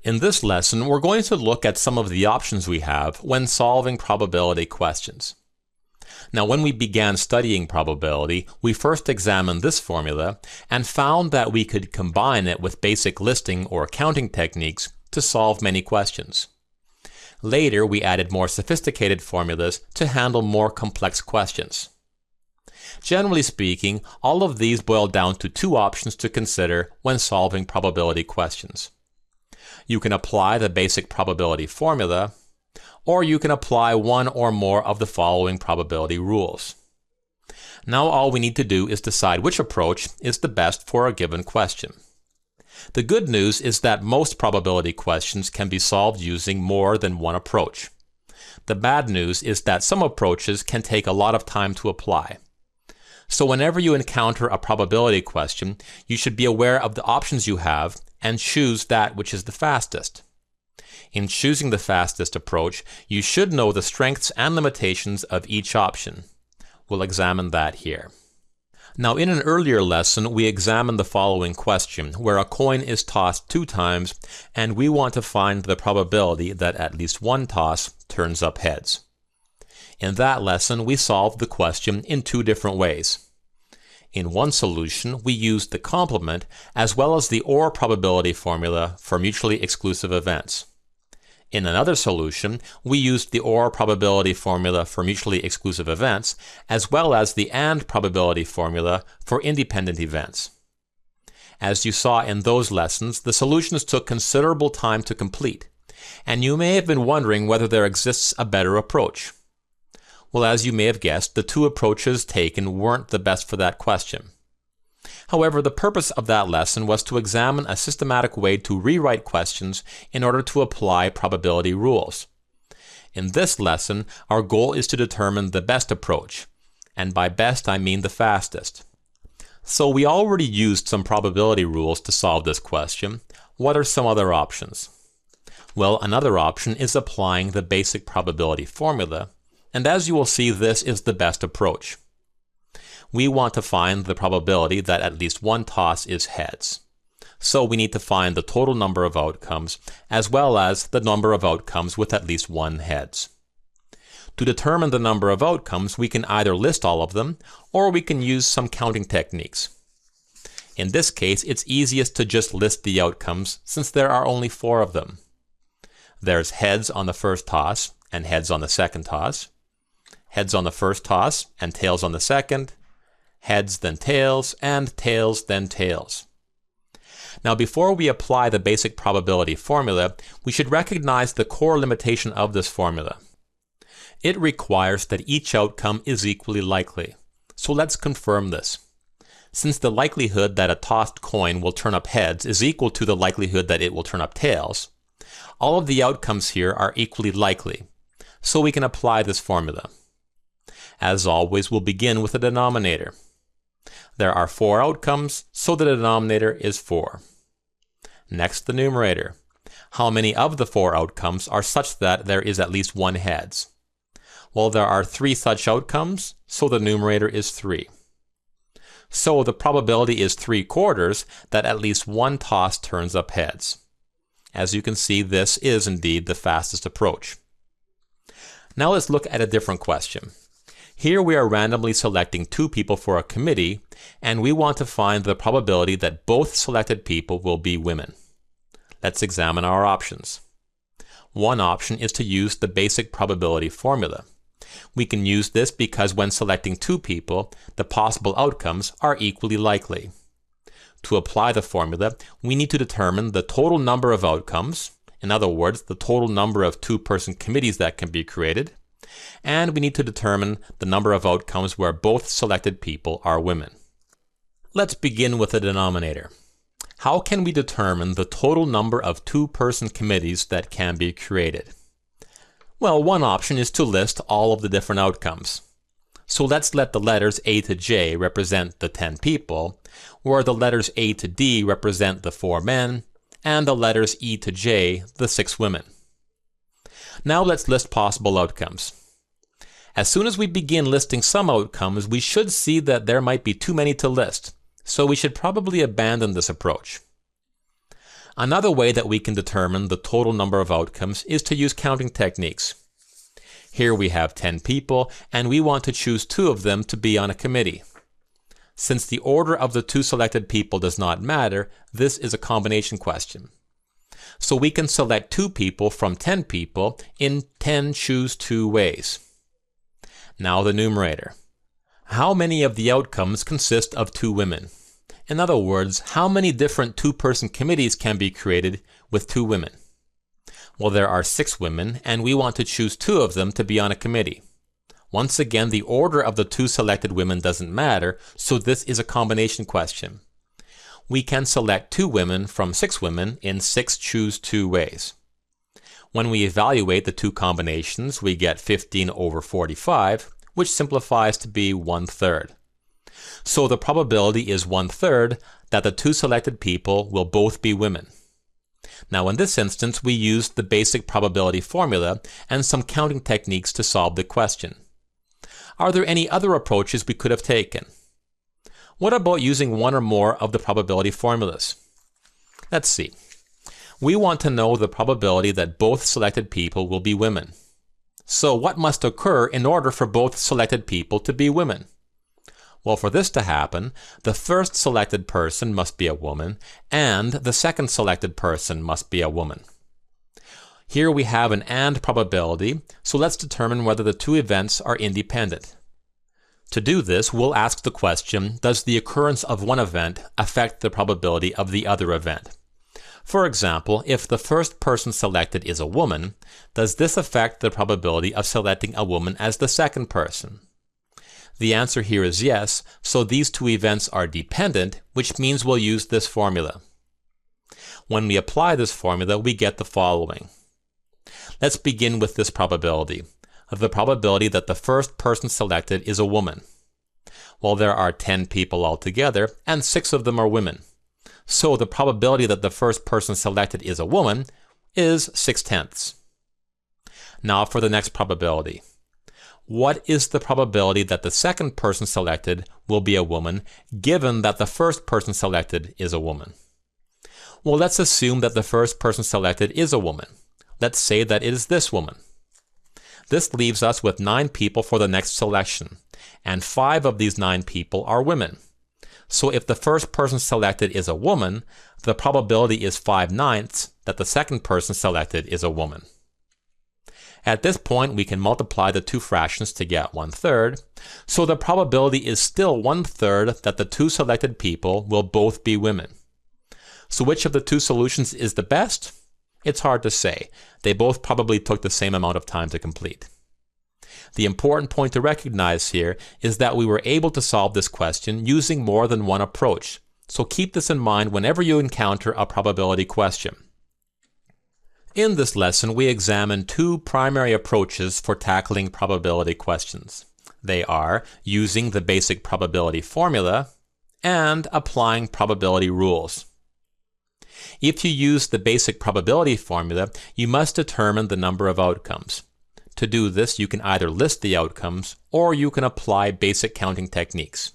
In this lesson, we're going to look at some of the options we have when solving probability questions. Now, when we began studying probability, we first examined this formula and found that we could combine it with basic listing or counting techniques to solve many questions. Later, we added more sophisticated formulas to handle more complex questions. Generally speaking, all of these boil down to two options to consider when solving probability questions. You can apply the basic probability formula, or you can apply one or more of the following probability rules. Now all we need to do is decide which approach is the best for a given question. The good news is that most probability questions can be solved using more than one approach. The bad news is that some approaches can take a lot of time to apply. So whenever you encounter a probability question, you should be aware of the options you have and choose that which is the fastest. In choosing the fastest approach, you should know the strengths and limitations of each option. We'll examine that here. Now, in an earlier lesson, we examined the following question, where a coin is tossed 2 times, and we want to find the probability that at least one toss turns up heads. In that lesson, we solved the question in 2 different ways. In one solution, we used the complement as well as the OR probability formula for mutually exclusive events. In another solution, we used the OR probability formula for mutually exclusive events as well as the AND probability formula for independent events. As you saw in those lessons, the solutions took considerable time to complete, and you may have been wondering whether there exists a better approach. Well, as you may have guessed, the 2 approaches taken weren't the best for that question. However, the purpose of that lesson was to examine a systematic way to rewrite questions in order to apply probability rules. In this lesson, our goal is to determine the best approach, and by best I mean the fastest. So we already used some probability rules to solve this question. What are some other options? Well, another option is applying the basic probability formula, and as you will see, this is the best approach. We want to find the probability that at least one toss is heads. So we need to find the total number of outcomes as well as the number of outcomes with at least one heads. To determine the number of outcomes, we can either list all of them or we can use some counting techniques. In this case, it's easiest to just list the outcomes since there are only 4 of them. There's heads on the first toss and heads on the second toss, heads on the first toss and tails on the second, heads then tails, and tails then tails. Now, before we apply the basic probability formula, we should recognize the core limitation of this formula. It requires that each outcome is equally likely. So let's confirm this. Since the likelihood that a tossed coin will turn up heads is equal to the likelihood that it will turn up tails, all of the outcomes here are equally likely. So we can apply this formula. As always, we'll begin with the denominator. There are 4 outcomes, so the denominator is 4. Next, the numerator. How many of the 4 outcomes are such that there is at least one heads? Well, there are 3 such outcomes, so the numerator is 3. So the probability is 3/4 that at least one toss turns up heads. As you can see, this is indeed the fastest approach. Now let's look at a different question. Here we are randomly selecting 2 people for a committee, and we want to find the probability that both selected people will be women. Let's examine our options. One option is to use the basic probability formula. We can use this because when selecting 2 people, the possible outcomes are equally likely. To apply the formula, we need to determine the total number of outcomes, in other words, the total number of 2-person committees that can be created, and we need to determine the number of outcomes where both selected people are women. Let's begin with the denominator. How can we determine the total number of 2-person committees that can be created? Well, one option is to list all of the different outcomes. So let's let the letters A to J represent the 10 people, where the letters A to D represent the 4 men, and the letters E to J the 6 women. Now let's list possible outcomes. As soon as we begin listing some outcomes, we should see that there might be too many to list, so we should probably abandon this approach. Another way that we can determine the total number of outcomes is to use counting techniques. Here we have 10 people, and we want to choose 2 of them to be on a committee. Since the order of the 2 selected people does not matter, this is a combination question. So we can select 2 people from 10 people in 10 choose 2 ways. Now the numerator. How many of the outcomes consist of 2 women? In other words, how many different 2-person committees can be created with 2 women? Well, there are 6 women, and we want to choose 2 of them to be on a committee. Once again, the order of the 2 selected women doesn't matter, so this is a combination question. We can select 2 women from 6 women in 6 choose 2 ways. When we evaluate the 2 combinations, we get 15 over 45, which simplifies to be 1/3. So the probability is 1/3 that the 2 selected people will both be women. Now in this instance, we used the basic probability formula and some counting techniques to solve the question. Are there any other approaches we could have taken? What about using one or more of the probability formulas? Let's see. We want to know the probability that both selected people will be women. So what must occur in order for both selected people to be women? Well, for this to happen, the first selected person must be a woman, and the second selected person must be a woman. Here we have an AND probability, so let's determine whether the 2 events are independent. To do this, we'll ask the question, does the occurrence of one event affect the probability of the other event? For example, if the first person selected is a woman, does this affect the probability of selecting a woman as the second person? The answer here is yes, so these 2 events are dependent, which means we'll use this formula. When we apply this formula, we get the following. Let's begin with this probability, the probability that the first person selected is a woman. Well, there are 10 people altogether, and 6 of them are women. So the probability that the first person selected is a woman is 6/10. Now for the next probability. What is the probability that the second person selected will be a woman, given that the first person selected is a woman? Well, let's assume that the first person selected is a woman. Let's say that it is this woman. This leaves us with 9 people for the next selection, and 5 of these 9 people are women. So if the first person selected is a woman, the probability is 5/9 that the second person selected is a woman. At this point, we can multiply the 2 fractions to get 1/3, so the probability is still 1/3 that the 2 selected people will both be women. So which of the 2 solutions is the best? It's hard to say. They both probably took the same amount of time to complete. The important point to recognize here is that we were able to solve this question using more than one approach, so keep this in mind whenever you encounter a probability question. In this lesson, we examine 2 primary approaches for tackling probability questions. They are using the basic probability formula and applying probability rules. If you use the basic probability formula, you must determine the number of outcomes. To do this, you can either list the outcomes or you can apply basic counting techniques.